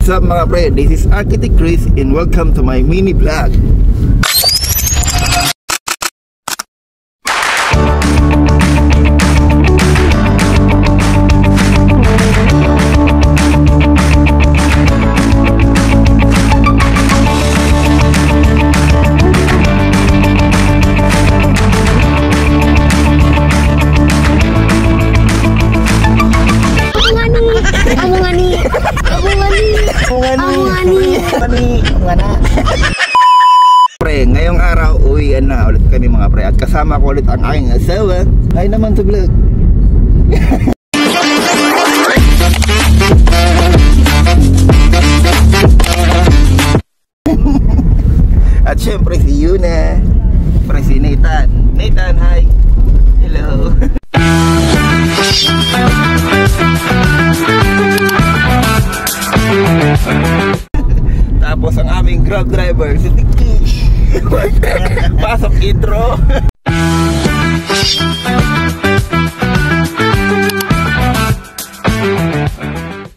What's up mga pre? This is Architect Chris and welcome to my mini vlog. Pre, ngayong araw uwian na ulit kami mga pre at kasama ko ulit ang aking asawa. Ay naman to vlog. At syempre si Yuna, pre si Nathan. Nathan, hi. Hello. Tapos ang aming Grab driver si Tiki. Pasok intro.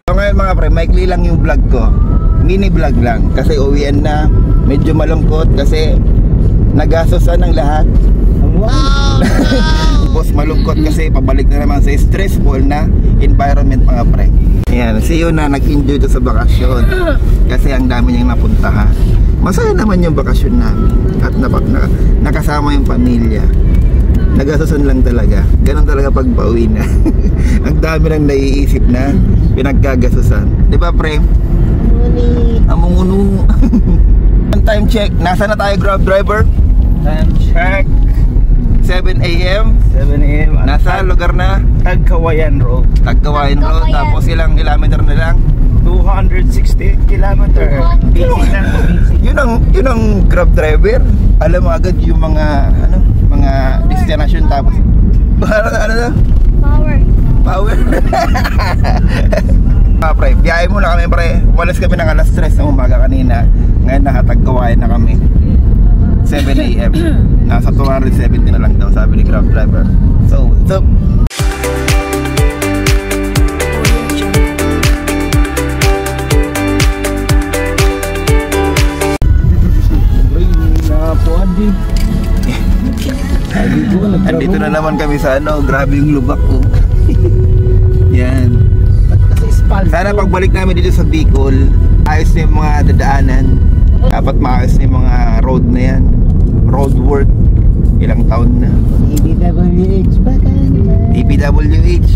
So ngayon mga pre, maikli lang yung vlog ko. Mini vlog lang kasi uwian na. Medyo malungkot kasi nagasosan ng lahat. Boss malungkot kasi pabalik na naman sa stressful na environment mga pre. Ayan, si Yuna nag-enjoy to sa bakasyon kasi ang dami niyang napuntahan. Masaya naman yung bakasyon namin at nakasama yung pamilya. Nagasusun lang talaga. Ganun talaga pag pauwi na. Ang dami lang naiisip na pinagkagasusan. Diba pre? Among time check. Nasaan na tayo Grab driver? Time check 7 AM. 7 AM. Nasa lugar na Tagkawayan Road. Tagkawayan Road. Tapos ilang kilometer na lang? 268 kilometer. Busy na. Yun ang Grab driver. Alam mo agad yung mga destination tapos ano na? Power. Pre, biyahe muna kami pre. Walas kami ng alas 3 ng umaga kanina. Ngayon nakatagkawayan na kami. 7 AM. Nasa 270 na lang daw sabi ni Grab driver. So, what's up? Andito na naman kami sa grabe yung lubak ko. Yan. Sana pagbalik namin dito sa Bicol, ayos na yung mga dadaanan. Dapat maayos na yung mga road na yan. Road work. Ilang taon na. DPWH baka DPWH.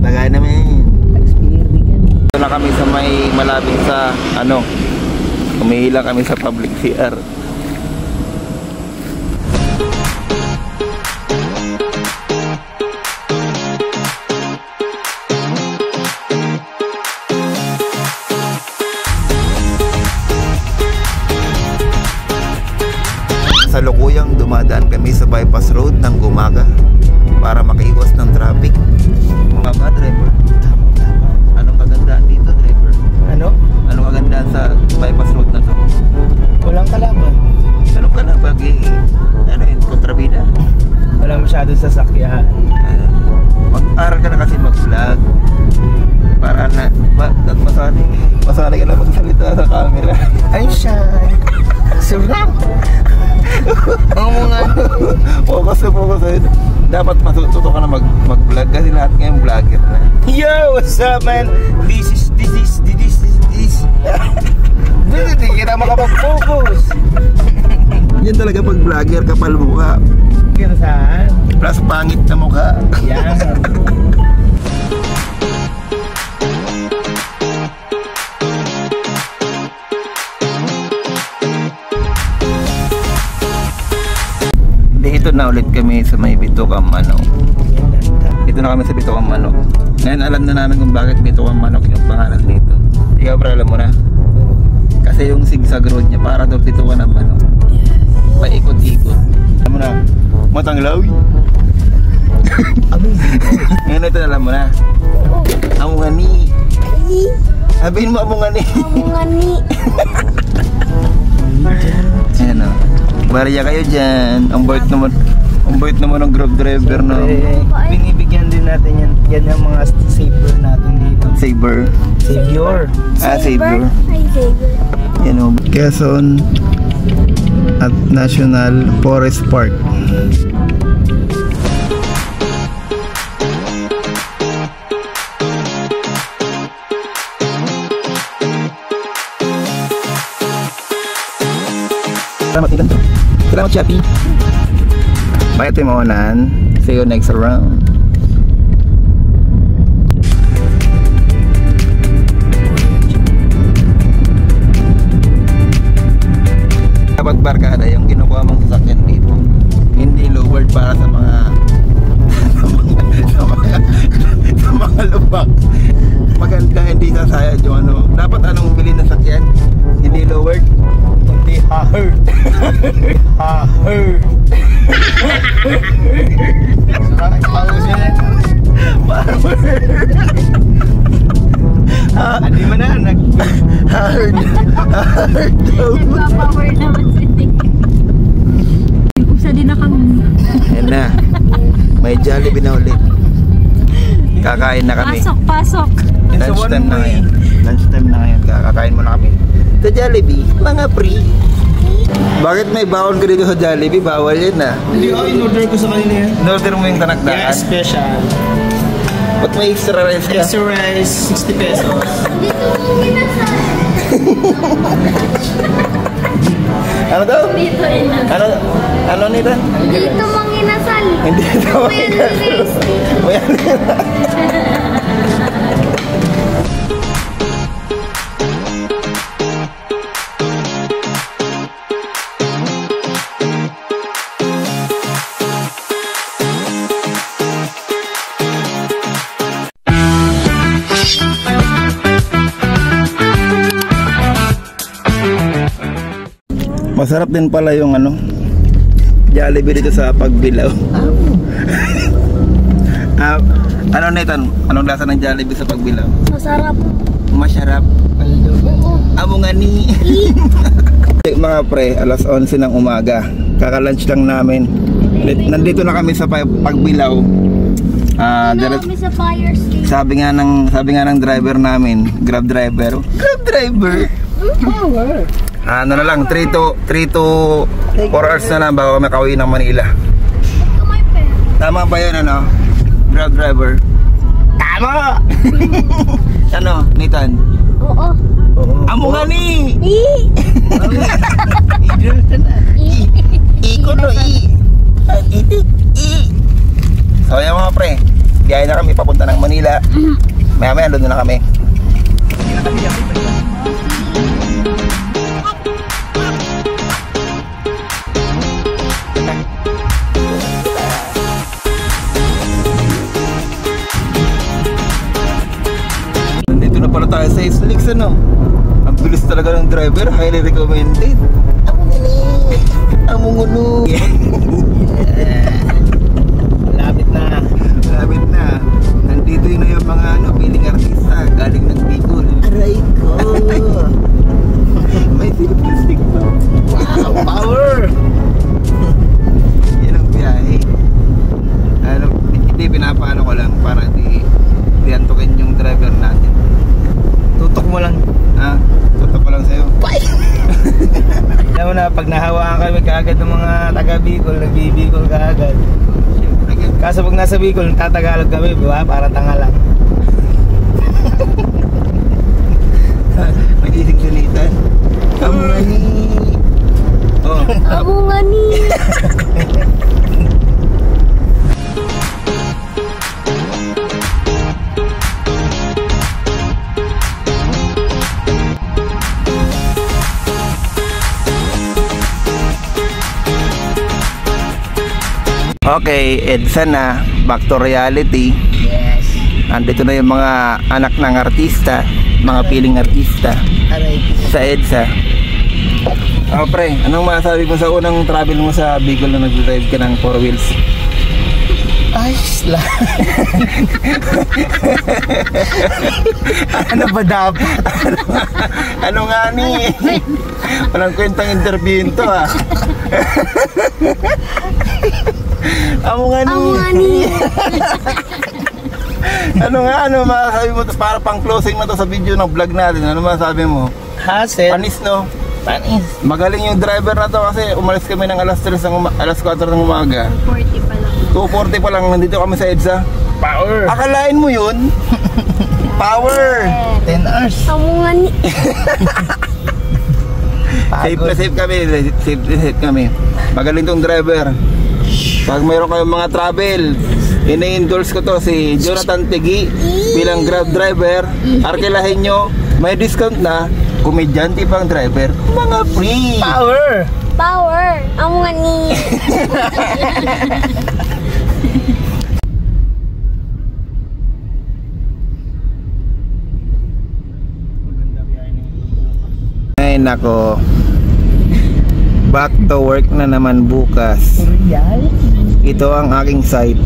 Lagay namin. Ito na kami sa may malapit sa kumihila kami sa public CR. Sa lukuyang dumadaan kami sa bypass road ng Gumaga para makaiwas ng traffic. Mga ba, driver? Anong kagandaan dito, driver? Anong kagandaan sa bypass road na to? walang kalaban. Anong ka na? Kontrabida? Walang masyadong sasakyan. Mag-aral ka na kasi mag-vlog para na masanay ka na magsalita sa camera. Ay shy. Surang. Focus na. Dapat matuto ka na mag-vlog kasi lahat ngayon vlogger na. Yo, what's up man? This is Hindi ka na makapag-focus. Yan talaga pag vlogger, kapal mukha. Kaya saan? Plus pangit na mukha. Yan. Dito na ulit kami sa may Bitucang Manok. Dito na kami sa Bitucang Manok. Ngayon alam na namin kung bakit Bitucang Manok yung pangalan dito. Ikaw pre, alam mo na? Kasi yung zigzag road niya para daw Bitucang ng Manok. Paikot-ikot. Alam mo na? Matanglawi. Ngayon ito alam mo na? Amungani. Sabihin mo amungani. Amungani. Ayan o. Barya kayo dyan. Ang bait naman ng Grab driver na. Binibigyan din natin yan. Yan ang mga savior natin dito. Saber. Savior. Saber. Ay, Saber. Yan o. Quezon at National Forest Park. Salamat Ethan. Salamat Chappy. Bye Timonan. See you next round. Dapat barkada yung kinukuha mong sasakyan dito. Hindi lowered para sa mga sa mga lubak. Maganda hindi sasayad yung ano. Dapat anong bilhin ng sasakyan? Hindi lowered. Hindi hard. Hard. Pause yun. Hindi mo na Hard. Nagpapower naman si Usa din na kami. Yan na. May Jollibee na ulit. Kakain na kami. Pasok. Lunchtime na ngayon. Lunchtime na ngayon. Kakain muna kami. Sa Jollibee, mga free. Bakit may bawon ka dito sa Jollibee? Bawal yan ah. Hindi ako in-order ko sa kanila yan. In-order mo yung tanakdaan? Yeah, special. Ba't may extra rice ka? Extra rice, 60 pesos. Dito mo minasal. Ano daw? Dito inasal. Ano nito? Dito mong inasal. Hindi ito Mayroon. Masarap din pala yung ano Jollibee dito sa Pagbilao. Ano Nathan? Anong lasa ng Jollibee sa Pagbilao? Masarap. Masarap. Amo nga ni. Mga pre, alas 11 ng umaga. Kaka-lunch lang namin. Nandito na kami sa Pagbilao. Dito kami sa fire station. Sabi nga ng driver namin, Grab driver. Ano na lang, 3 to 4 hours na lang bago kami makauwi ng Manila. Kamay pera. Tama ba yun ano? Grab driver. Tama! Ano, Nathan? Oo. Amo nga ni! Ikono itik So yan mga pre, biyahe na kami papunta ng Manila. Maya doon na kami. Nandito na pala tayo sa Islix ano. Ang bilis talaga ng driver, highly recommended. Amungunu. Malapit na. Nandito yun na yung mga piling artista galing ng Bicol. Aray ko. May siliplistik pa. Wow, power! Yan ang biyahe. Hindi pinapaano ko lang para di antukin yung driver natin. Tutok mo lang. Tutok ko lang sa'yo. Alam mo na, pag nahawaan kami kaagad ng mga taga-Bicol, nag-Bicol kaagad. Kaso pag nasa Bicol, tatagalog kami, diba? Para tanga lang. Nagising salitan. Amo nga ni. Amo nga ni. Okay, EDSA na. Back to reality. Yes. Andito na yung mga anak ng artista, mga piling artista Aray. sa EDSA. Pre, anong masasabi mo sa unang travel mo sa Bicol na nag-drive ka ng 4 wheels? Ayos lang. Ano ba dapat? Ano nga ni? Walang kwentang interview to ah. Amo nga ni. Amo nga ni. Ano masasabi mo para pang closing mo to sa video ng vlog natin? Ano masasabi mo? Hassle. Panis, no? Panis. Magaling yung driver na to kasi umalis kami ng alas 4 ng umaga. 40 pa lang. 2:40 pa lang nandito kami sa EDSA. Power. Akalain mo yun? Power! 10 hours. Samungan ni... Safe na safe kami. Magaling tong driver. Pag mayroon kayong mga travel, ini-endorse ko to si Jonathan Tegi bilang Grab driver. Arkilahin nyo, may discount na. Komedyante pang driver, mga free. Power. Power! Samungan ni... Ay nako, back to work na naman bukas. Ito ang aking site.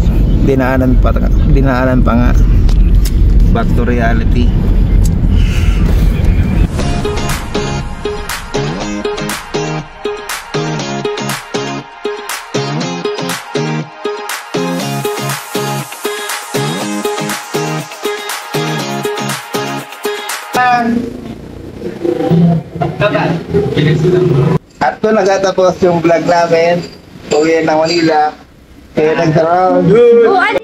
Dinaanan pa nga. Back to reality. At to nagatapos yung vlog namin. Uwi ng Manila. Kaya nagkaroon. Oh, ano